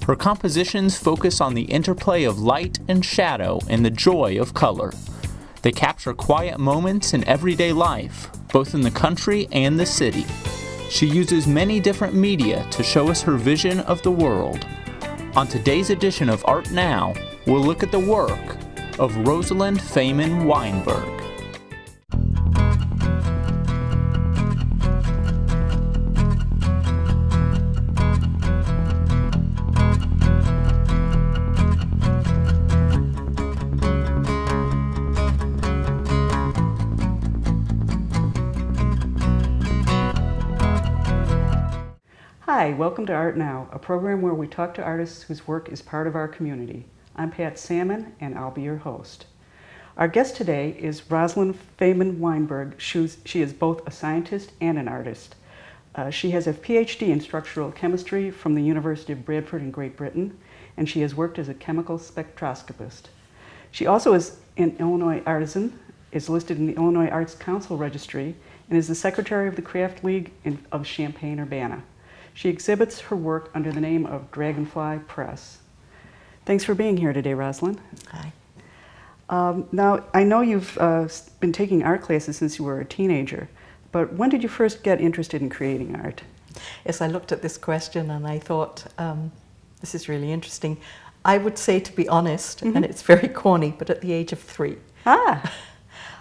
Her compositions focus on the interplay of light and shadow and the joy of color. They capture quiet moments in everyday life, both in the country and the city. She uses many different media to show us her vision of the world. On today's edition of Art Now, we'll look at the work of Rosalind Faiman Weinberg. Hi, welcome to Art Now, a program where we talk to artists whose work is part of our community. I'm Pat Samman, and I'll be your host. Our guest today is Rosalind Faiman Weinberg. She is both a scientist and an artist. She has a PhD in structural chemistry from the University of Bradford in Great Britain, and she has worked as a chemical spectroscopist. She also is an Illinois artisan, is listed in the Illinois Arts Council Registry, and is the secretary of the Craft League of Champaign-Urbana. She exhibits her work under the name of Dragonfly Press. Thanks for being here today, Rosalind. Hi. Now, I know you've been taking art classes since you were a teenager, but when did you first get interested in creating art? Yes, I looked at this question and I thought, this is really interesting. I would say, to be honest, and it's very corny, but at the age of 3.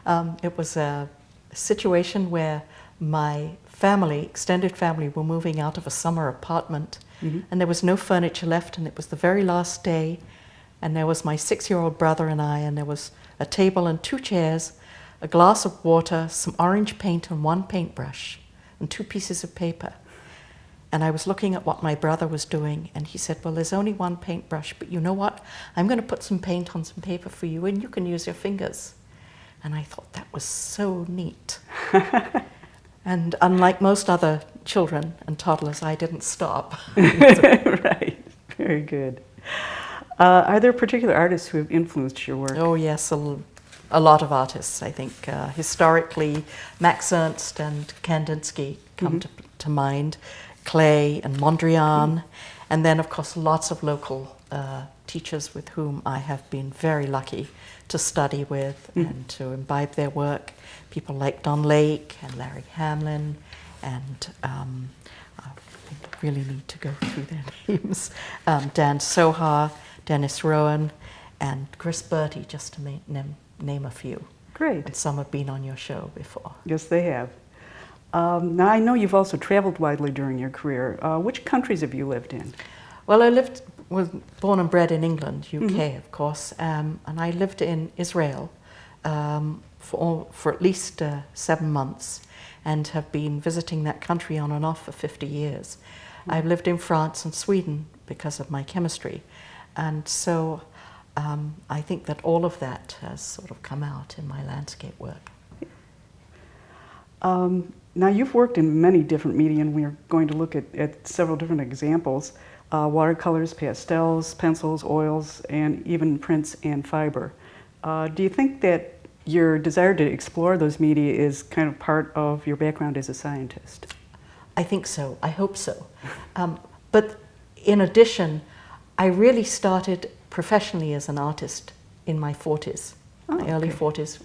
It was a situation where my family, extended family, were moving out of a summer apartment, and there was no furniture left, and it was the very last day, and there was my 6-year-old brother and I, and there was a table and 2 chairs, a glass of water, some orange paint and 1 paintbrush, and 2 pieces of paper. And I was looking at what my brother was doing, and he said, well, there's only 1 paintbrush, but you know what? I'm going to put some paint on some paper for you, and you can use your fingers. And I thought that was so neat. And unlike most other children and toddlers, I didn't stop. Right, very good. Are there particular artists who have influenced your work? Oh yes, a lot of artists, I think. Historically, Max Ernst and Kandinsky come to mind, Klee and Mondrian, and then of course lots of local teachers with whom I have been very lucky to study with and to imbibe their work. People like Don Lake and Larry Hamlin, and I really need to go through their names. Dan Soha, Dennis Rowan, and Chris Bertie, just to name a few. Great. And some have been on your show before. Yes, they have. Now, I know you've also traveled widely during your career. Which countries have you lived in? Well, was born and bred in England, UK, of course, and I lived in Israel for at least 7 months, and have been visiting that country on and off for 50 years. I've lived in France and Sweden because of my chemistry, and so I think that all of that has sort of come out in my landscape work. Now, you've worked in many different media, and we're going to look at several different examples. Watercolors, pastels, pencils, oils, and even prints and fiber. Do you think that your desire to explore those media is kind of part of your background as a scientist? I think so. I hope so. But in addition, I really started professionally as an artist in my 40s, my early 40s.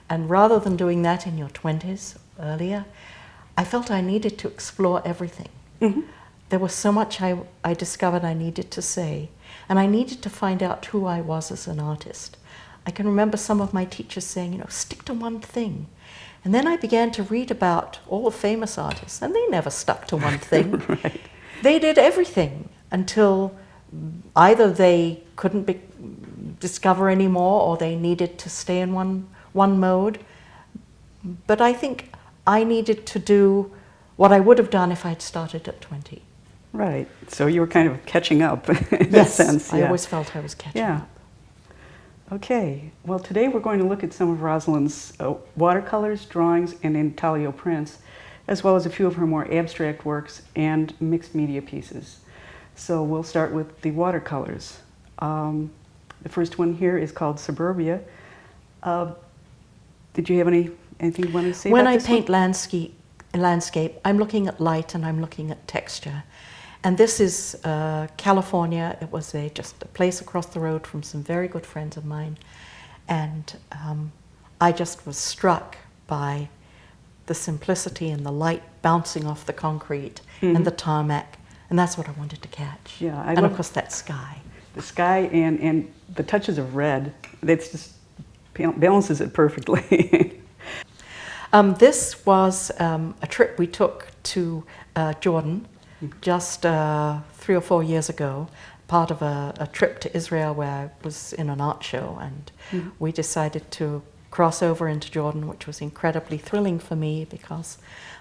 And rather than doing that in your 20s, earlier, I felt I needed to explore everything. There was so much I discovered I needed to say, and I needed to find out who I was as an artist. I can remember some of my teachers saying, stick to one thing. And then I began to read about all the famous artists, and they never stuck to one thing. Right. They did everything until either they couldn't discover anymore, or they needed to stay in one mode. But I think I needed to do what I would have done if I'd started at 20. Right. So you were kind of catching up in a sense. I always felt I was catching up. Okay. Well, today we're going to look at some of Rosalind's watercolors, drawings, and intaglio prints, as well as a few of her more abstract works and mixed media pieces. So we'll start with the watercolors. The first one here is called Suburbia. Did you have anything you wanted to say about this? When I paint landscape, I'm looking at light and I'm looking at texture. And this is California. It was just a place across the road from some very good friends of mine. And I just was struck by the simplicity and the light bouncing off the concrete and the tarmac. And that's what I wanted to catch. Yeah, and of course that sky. The sky and the touches of red, it's just balances it perfectly. This was a trip we took to Jordan just 3 or 4 years ago, part of a trip to Israel where I was in an art show, and we decided to cross over into Jordan, which was incredibly thrilling for me because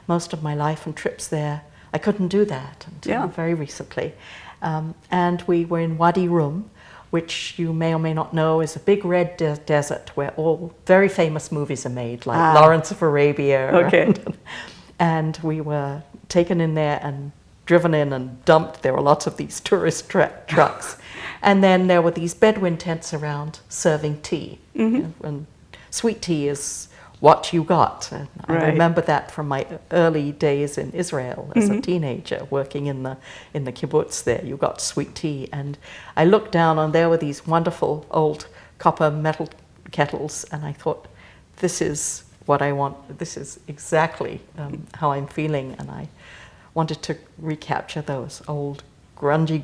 most of my life and trips there, I couldn't do that until very recently. And we were in Wadi Rum, which you may or may not know is a big red desert where all very famous movies are made, like Lawrence of Arabia. Okay. And we were taken in there and driven in and dumped. There were lots of these tourist trucks. And then there were these Bedouin tents around serving tea. And sweet tea is what you got. And I remember that from my early days in Israel as a teenager, working in the kibbutz there. You got sweet tea. And I looked down and there were these wonderful old copper metal kettles, and I thought, this is what I want. This is exactly how I'm feeling. And I wanted to recapture those old grungy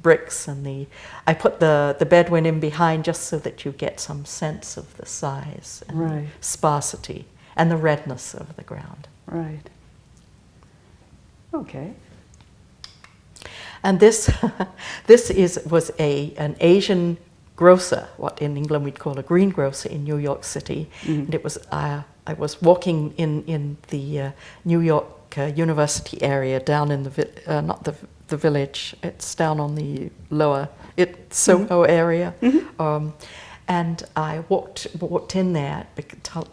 bricks, and I put the Bedouin in behind just so that you get some sense of the size and sparsity and the redness of the ground. Right. Okay. And this was an Asian grocer, what in England we'd call a greengrocer in New York City, and it was I was walking in the New York University area down in the not the village. It's down on the lower Soho area, and I walked in there.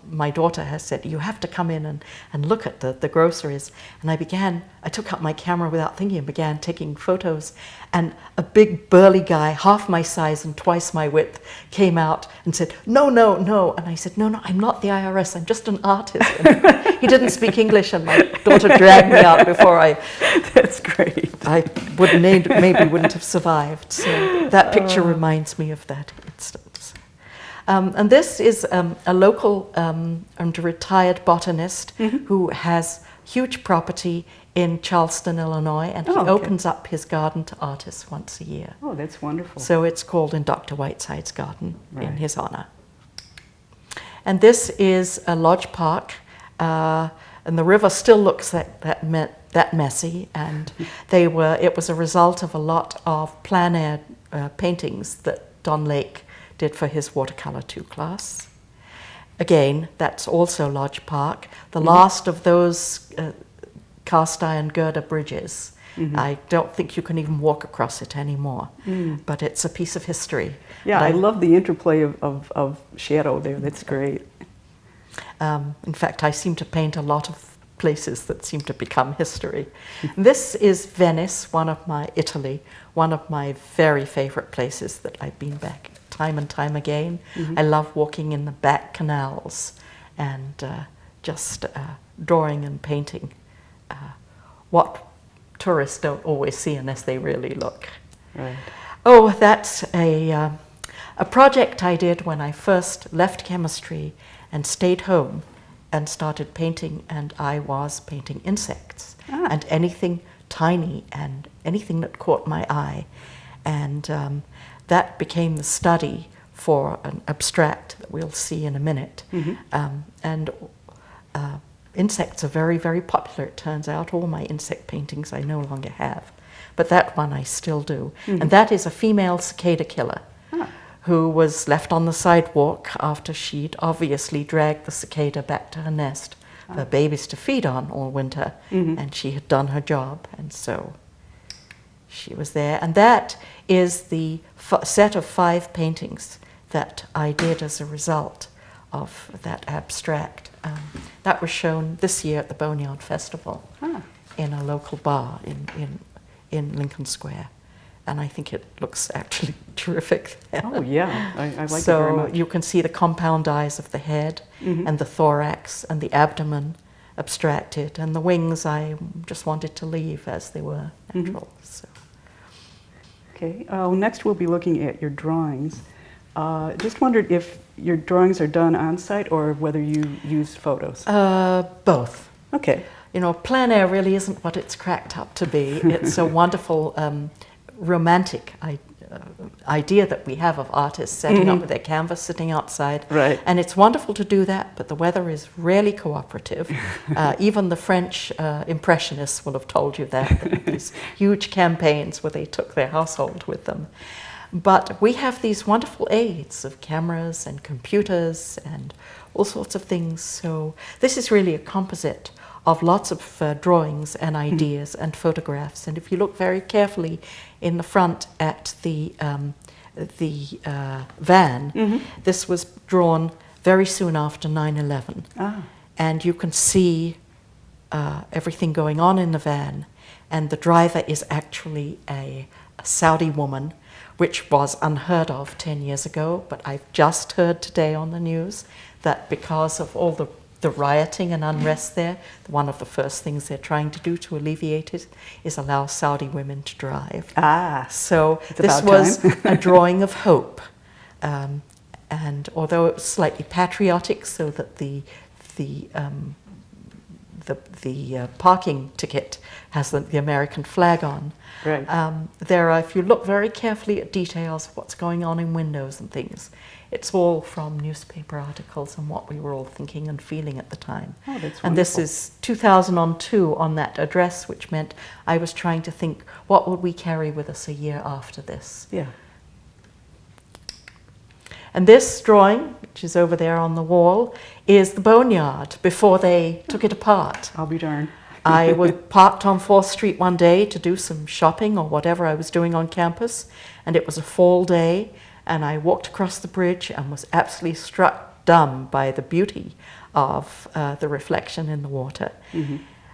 My daughter has said, you have to come in and look at the groceries. And I took out my camera without thinking and began taking photos. And a big burly guy, half my size and twice my width, came out and said, no, no, no. And I said, no, I'm not the IRS, I'm just an artist. And he didn't speak English, and my daughter dragged me out before That's great. I maybe wouldn't have survived. So that picture reminds me of that instance. And this is a local and retired botanist who has huge property in Charleston, Illinois, and he opens up his garden to artists once a year. Oh, that's wonderful. So it's called In Dr. Whiteside's Garden in his honor. And this is a lodge park, and the river still looks that messy, and it was a result of a lot of plein air paintings that Don Lake did for his watercolor 2 class. Again, that's also Lodge Park. The last of those cast iron girder bridges. I don't think you can even walk across it anymore, but it's a piece of history. Yeah, I love the interplay of shadow there. That's great. In fact, I seem to paint a lot of places that seem to become history. This is Venice, Italy, one of my very favorite places that I've been back time and time again. I love walking in the back canals and just drawing and painting what tourists don't always see unless they really look. Right. Oh, that's a project I did when I first left chemistry and stayed home and started painting, and I was painting insects and anything tiny and anything that caught my eye. And that became the study for an abstract that we'll see in a minute. And insects are very, very popular, it turns out. All my insect paintings I no longer have, but that one I still do. And that is a female cicada killer who was left on the sidewalk after she'd obviously dragged the cicada back to her nest for babies to feed on all winter, and she had done her job, and so she was there. And that is the set of 5 paintings that I did as a result of that abstract. That was shown this year at the Boneyard Festival in a local bar in Lincoln Square. And I think it looks actually terrific there. Oh, yeah. I like it very So much. you can see the compound eyes of the head and the thorax and the abdomen abstracted, and the wings I just wanted to leave as they were natural. So. Okay, next we'll be looking at your drawings. Just wondered if your drawings are done on site or whether you use photos. Both. Okay. You know, plein air really isn't what it's cracked up to be. It's a wonderful romantic idea that we have of artists setting up with their canvas, sitting outside. Right. And it's wonderful to do that, but the weather is really cooperative. Even the French Impressionists will have told you that, these huge campaigns where they took their household with them. But we have these wonderful aids of cameras and computers and all sorts of things. So this is really a composite of lots of drawings and ideas and photographs. And if you look very carefully in the front at the van, this was drawn very soon after 9/11. And you can see everything going on in the van. And the driver is actually a Saudi woman, which was unheard of 10 years ago. But I've just heard today on the news that because of all the rioting and unrest there, one of the first things they're trying to do to alleviate it is allow Saudi women to drive. So this was a drawing of hope. And although it was slightly patriotic, so that the parking ticket has the American flag on, right. There are, if you look very carefully at details of what's going on in windows and things, it's all from newspaper articles and what we were all thinking and feeling at the time. Oh, that's and this is 2002 on that address, which meant I was trying to think, what would we carry with us a year after this? Yeah. And this drawing, which is over there on the wall, is the boneyard before they took it apart. I'll be darned. I was parked on 4th Street one day to do some shopping or whatever I was doing on campus, and it was a fall day, and I walked across the bridge and was absolutely struck dumb by the beauty of the reflection in the water.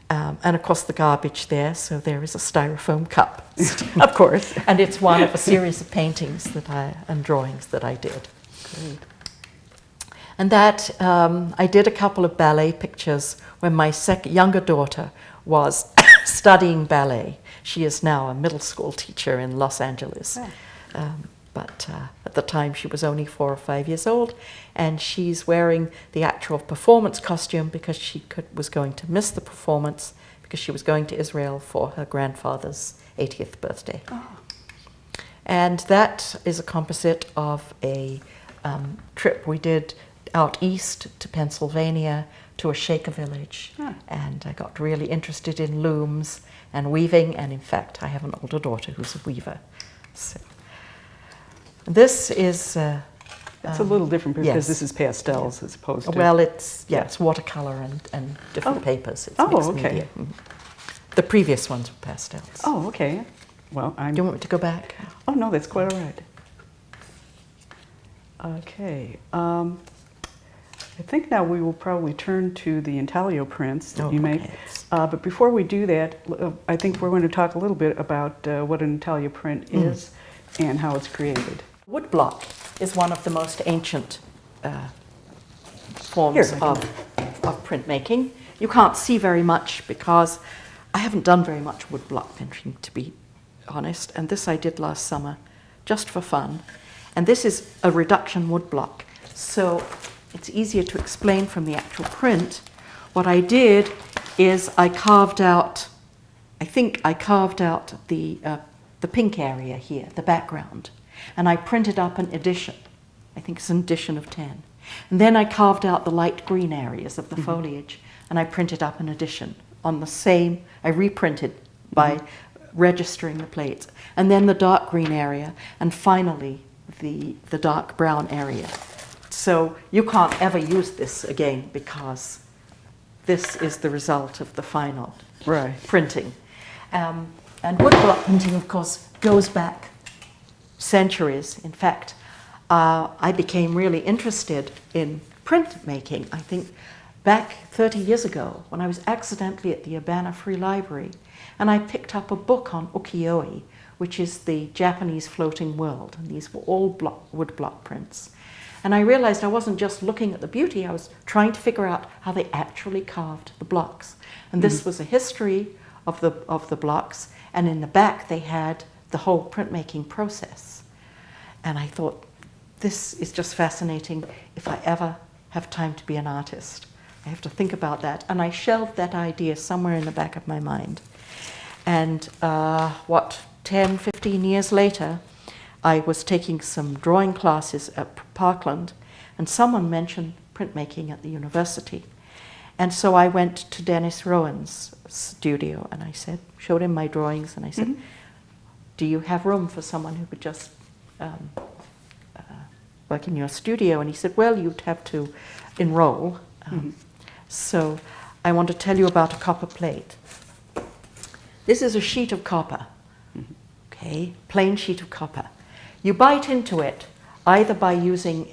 And of course the garbage there, so there is a styrofoam cup. Of course. And it's one of a series of paintings and drawings that I did. Great. And that, I did a couple of ballet pictures when my younger daughter was studying ballet. She is now a middle school teacher in Los Angeles. But at the time she was only 4 or 5 years old, and she's wearing the actual performance costume because she was going to miss the performance because she was going to Israel for her grandfather's 80th birthday. And that is a composite of a trip we did out east to Pennsylvania to a Shaker village. And I got really interested in looms and weaving, and in fact I have an older daughter who's a weaver. So this is it's a little different because yes. this is pastels as opposed to... Well, it's watercolor and different papers. It's mixed okay. media. The previous ones were pastels. Oh, okay. Well, Do you want me to go back? Oh, no, that's quite all right. Okay. I think now we will probably turn to the intaglio prints that you make. But before we do that, I think we're going to talk a little bit about what an intaglio print is and how it's created. Woodblock is one of the most ancient forms of printmaking. You can't see very much because I haven't done very much woodblock printing, to be honest, and this I did last summer just for fun. And this is a reduction woodblock, so it's easier to explain from the actual print. What I did is I carved out, I think I carved out the pink area here, the background, and I printed up an edition. I think it's an edition of 10. And then I carved out the light green areas of the foliage, and I printed up an edition on the same, I reprinted by registering the plates, and then the dark green area, and finally the dark brown area. So you can't ever use this again because this is the result of the final printing. And woodblock printing, of course, goes back centuries. In fact, I became really interested in printmaking, I think, back 30 years ago when I was accidentally at the Urbana Free Library, and I picked up a book on ukiyo-e, which is the Japanese floating world, and these were all woodblock prints. And I realized I wasn't just looking at the beauty, I was trying to figure out how they actually carved the blocks. And this was a history of the blocks, and in the back they had the whole printmaking process. And I thought, this is just fascinating. If I ever have time to be an artist, I have to think about that. And I shelved that idea somewhere in the back of my mind. And 10, 15 years later, I was taking some drawing classes at Parkland, and someone mentioned printmaking at the university. And so I went to Dennis Rowan's studio, and I showed him my drawings, and I said, do you have room for someone who could just work in your studio? And he said, well, you'd have to enroll. So I want to tell you about a copper plate. This is a sheet of copper, okay, plain sheet of copper. You bite into it either by using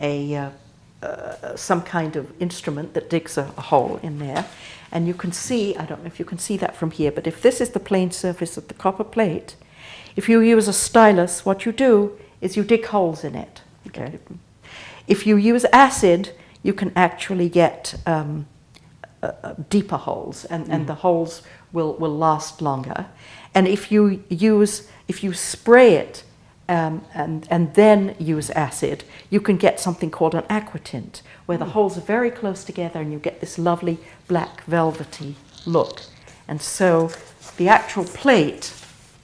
some kind of instrument that digs a hole in there, and you can see, I don't know if you can see that from here, but if this is the plain surface of the copper plate, if you use a stylus, what you do is you dig holes in it. Okay. If you use acid, you can actually get deeper holes, and the holes will last longer. And if you spray it and then use acid, you can get something called an aquatint, where the holes are very close together and you get this lovely black velvety look. And so the actual plate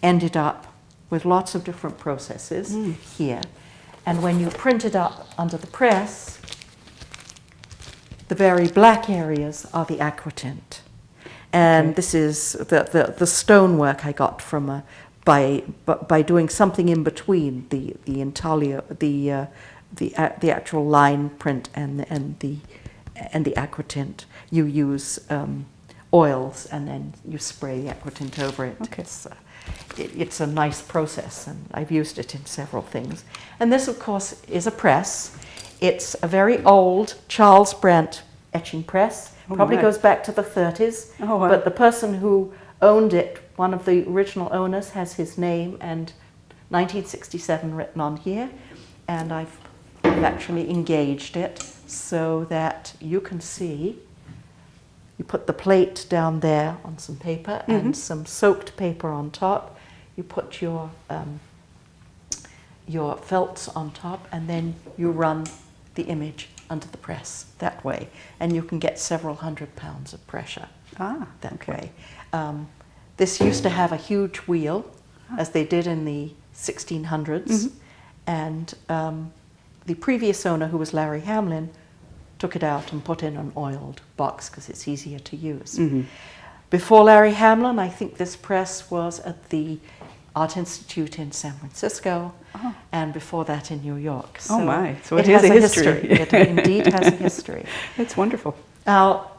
ended up with lots of different processes here. And when you print it up under the press, the very black areas are the aquatint. And this is the stonework I got from by doing something in between the intaglio, the actual line print and the aquatint. You use oils and then you spray the aquatint over it. Okay. It's a nice process, and I've used it in several things. And this, of course, is a press. It's a very old Charles Brandt etching press. Probably goes back to the 30s. Oh, wow. But the person who owned it, one of the original owners, has his name and 1967 written on here. And I've actually engaged it so that you can see. You put the plate down there on some paper and some soaked paper on top. You put your felts on top, and then you run the image under the press that way. And you can get several hundred pounds of pressure that way. This used to have a huge wheel, as they did in the 1600s. And the previous owner, who was Larry Hamlin, took it out and put in an oiled box because it's easier to use. Before Larry Hamlin, I think this press was at the Art Institute in San Francisco, and before that in New York. So so it has has a history. It indeed has a history. It's wonderful. Now,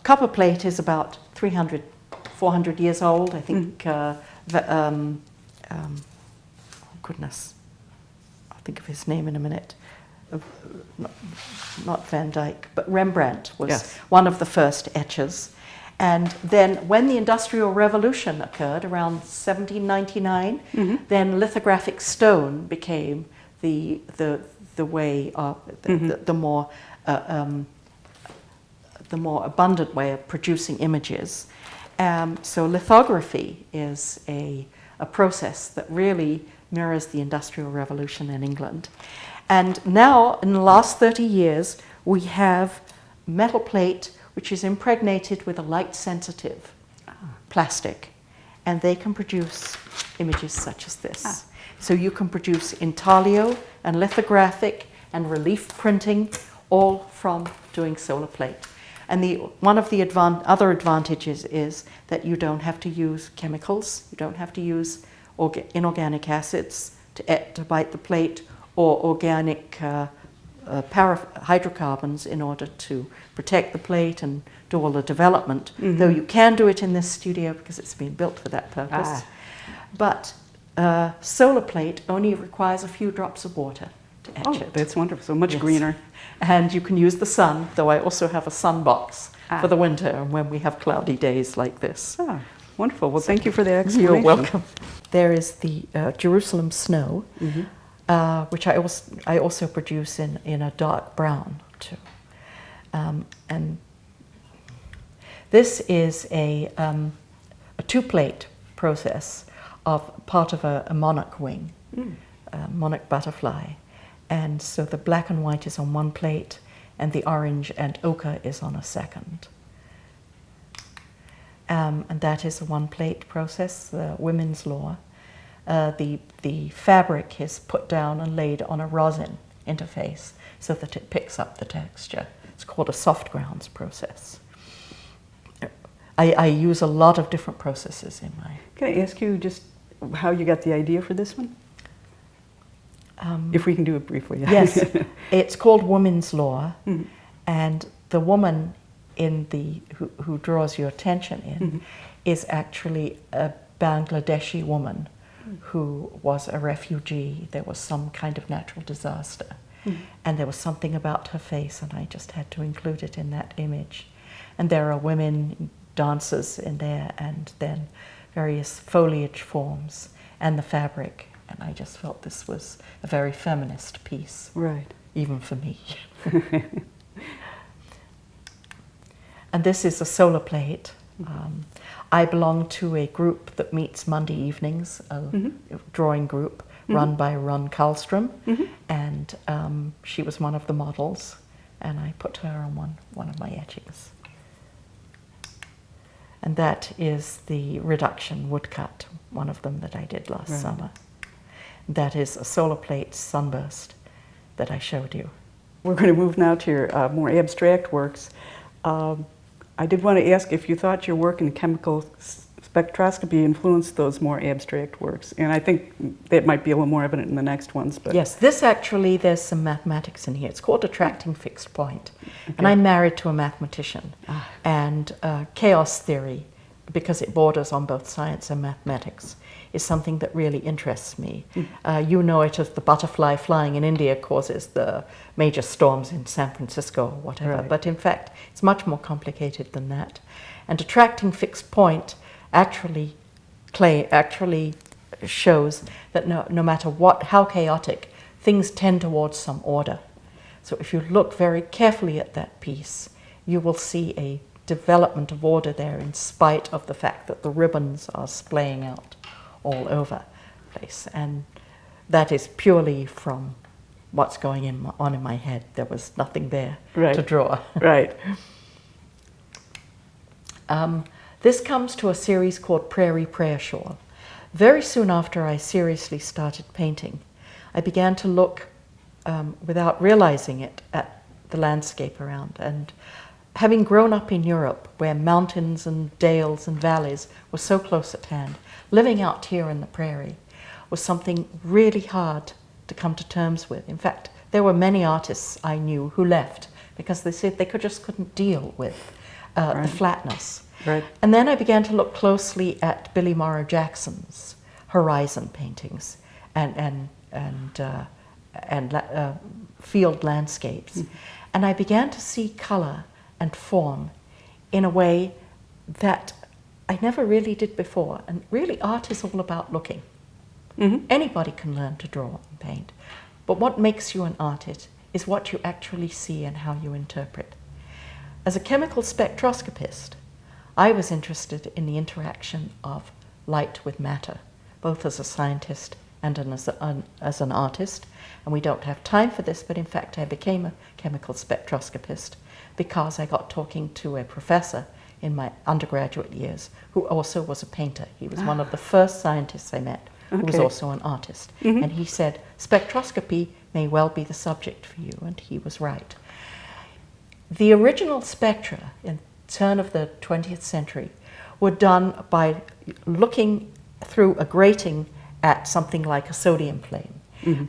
copper plate is about 300, 400 years old. I think, goodness, I'll think of his name in a minute. Not Van Dyck, but Rembrandt was one of the first etchers. And then when the Industrial Revolution occurred around 1799, then lithographic stone became the way of the more abundant way of producing images. So lithography is a process that really mirrors the Industrial Revolution in England. And now, in the last 30 years, we have metal plate which is impregnated with a light-sensitive plastic, and they can produce images such as this. So you can produce intaglio and lithographic and relief printing, all from doing solar plate. And one of the other advantages is that you don't have to use chemicals, you don't have to use inorganic acids to bite the plate, or organic hydrocarbons in order to protect the plate and do all the development, though you can do it in this studio because it's been built for that purpose. But solar plate only requires a few drops of water to etch it. That's wonderful, so much greener. And you can use the sun, though I also have a sun box for the winter and when we have cloudy days like this. Wonderful. Well, thank you for the explanation. You're welcome. There is the Jerusalem snow. which I also produce in a dark brown too. And this is a two-plate process of part of a monarch wing, a monarch butterfly. And so the black and white is on one plate, and the orange and ochre is on a second. And that is a one-plate process, the women's law. The fabric is put down and laid on a rosin interface so that it picks up the texture. It's called a soft grounds process. I use a lot of different processes in my... Can I ask you just how you got the idea for this one? If we can do it briefly. Yes, it's called Women's Law, and the woman who draws your attention in is actually a Bangladeshi woman who was a refugee. There was some kind of natural disaster, and there was something about her face, and I just had to include it in that image. And there are women dancers in there, and then various foliage forms, and the fabric. And I just felt this was a very feminist piece, right? Even for me. And this is a solar plate. I belong to a group that meets Monday evenings, a drawing group run by Ron Karlstrom, and she was one of the models, and I put her on one of my etchings. And that is the reduction woodcut, one of them that I did last summer. That is a solar plate sunburst that I showed you. We're going to move now to your more abstract works. I did want to ask if you thought your work in chemical spectroscopy influenced those more abstract works. And I think that might be a little more evident in the next ones. But yes, this actually, there's some mathematics in here. It's called attracting fixed point. Okay. And I'm married to a mathematician. And chaos theory, because it borders on both science and mathematics, is something that really interests me. You know it as the butterfly flying in India causes the major storms in San Francisco or whatever, but in fact it's much more complicated than that. And attracting fixed point actually shows that no matter how chaotic, things tend towards some order. So if you look very carefully at that piece, you will see a development of order there in spite of the fact that the ribbons are splaying out all over the place. And that is purely from what's going on in my head. There was nothing there to draw. Right. This comes to a series called Prairie Prayer Shawl. Very soon after I seriously started painting, I began to look, without realizing it, at the landscape around. And having grown up in Europe, where mountains and dales and valleys were so close at hand, living out here in the prairie was something really hard to come to terms with. In fact, there were many artists I knew who left because they said they just couldn't deal with the flatness. Right. And then I began to look closely at Billy Morrow Jackson's horizon paintings and field landscapes. And I began to see color and form in a way that I never really did before. And really, art is all about looking. Anybody can learn to draw and paint. But what makes you an artist is what you actually see and how you interpret. As a chemical spectroscopist, I was interested in the interaction of light with matter, both as a scientist and as an artist. And we don't have time for this, but in fact I became a chemical spectroscopist because I got talking to a professor in my undergraduate years who also was a painter. He was one of the first scientists I met who was also an artist. And he said, spectroscopy may well be the subject for you, and he was right. The original spectra in the turn of the 20th century were done by looking through a grating at something like a sodium flame.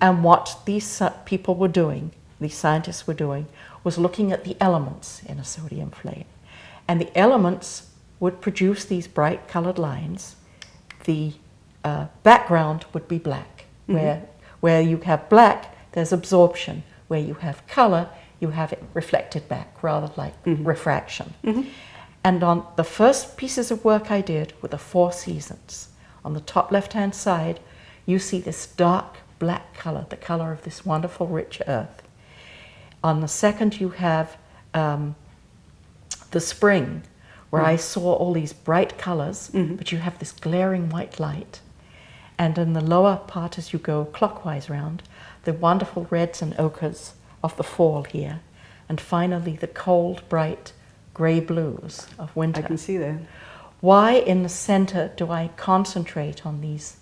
And what these people were doing, these scientists were doing, was looking at the elements in a sodium flame. And the elements would produce these bright colored lines. The background would be black. Where you have black, there's absorption. Where you have color, you have it reflected back, rather like refraction. And on the first pieces of work I did were the 4 seasons. On the top left-hand side, you see this dark black color, the color of this wonderful rich earth. On the second you have the spring, where I saw all these bright colors, but you have this glaring white light. And in the lower part, as you go clockwise round, the wonderful reds and ochres of the fall here. And finally, the cold, bright gray blues of winter. I can see that. Why in the center do I concentrate on these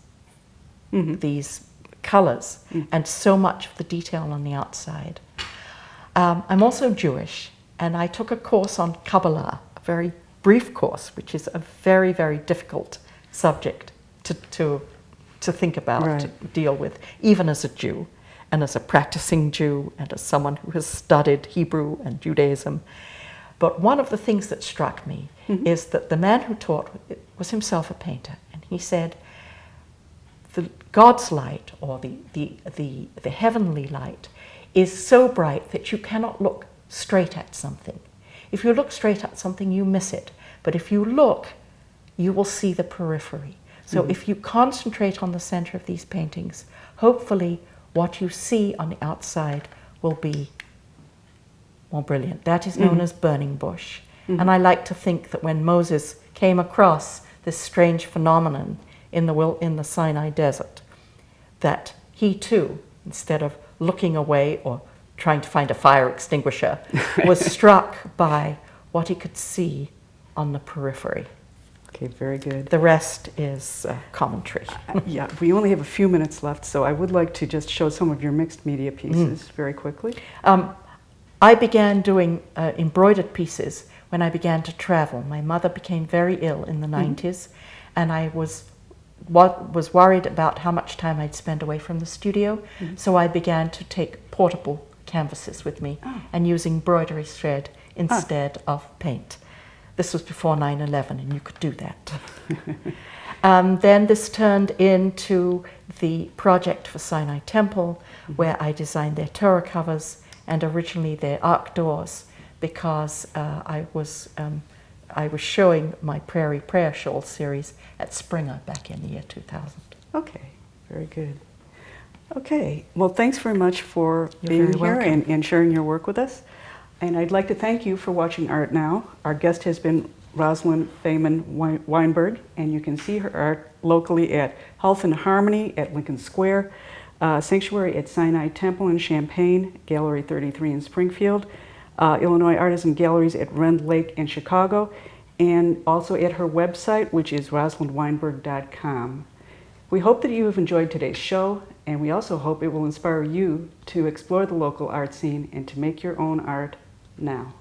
colors and so much of the detail on the outside? I'm also Jewish, and I took a course on Kabbalah, a very brief course, which is a very, very difficult subject to think about, to deal with, even as a Jew, and as a practicing Jew, and as someone who has studied Hebrew and Judaism. But one of the things that struck me is that the man who taught was himself a painter, and he said, God's light, or the heavenly light, is so bright that you cannot look straight at something. If you look straight at something, you miss it. But if you look, you will see the periphery. So if you concentrate on the center of these paintings, hopefully what you see on the outside will be more brilliant. That is known as burning bush. And I like to think that when Moses came across this strange phenomenon in the Sinai desert, that he too, instead of looking away or trying to find a fire extinguisher, was struck by what he could see on the periphery. Okay, very good. The rest is commentary. Yeah, we only have a few minutes left, so I would like to just show some of your mixed media pieces very quickly. I began doing embroidered pieces when I began to travel. My mother became very ill in the 90s, and I was worried about how much time I'd spend away from the studio, so I began to take portable canvases with me and use embroidery thread instead of paint. This was before 9/11, and you could do that. Then this turned into the project for Sinai Temple, where I designed their Torah covers and originally their ark doors, because I was showing my Prairie Prayer Shawl series at Springer back in the year 2000. Okay, very good. Okay, well, thanks very much for You're being very here welcome. and sharing your work with us. And I'd like to thank you for watching Art Now. Our guest has been Rosalind Faiman Weinberg, and you can see her art locally at Health and Harmony at Lincoln Square, Sanctuary at Sinai Temple in Champaign, Gallery 33 in Springfield, Illinois Artisan Galleries at Rend Lake in Chicago, and also at her website, which is rosalindweinberg.com. We hope that you have enjoyed today's show, and we also hope it will inspire you to explore the local art scene and to make your own art now.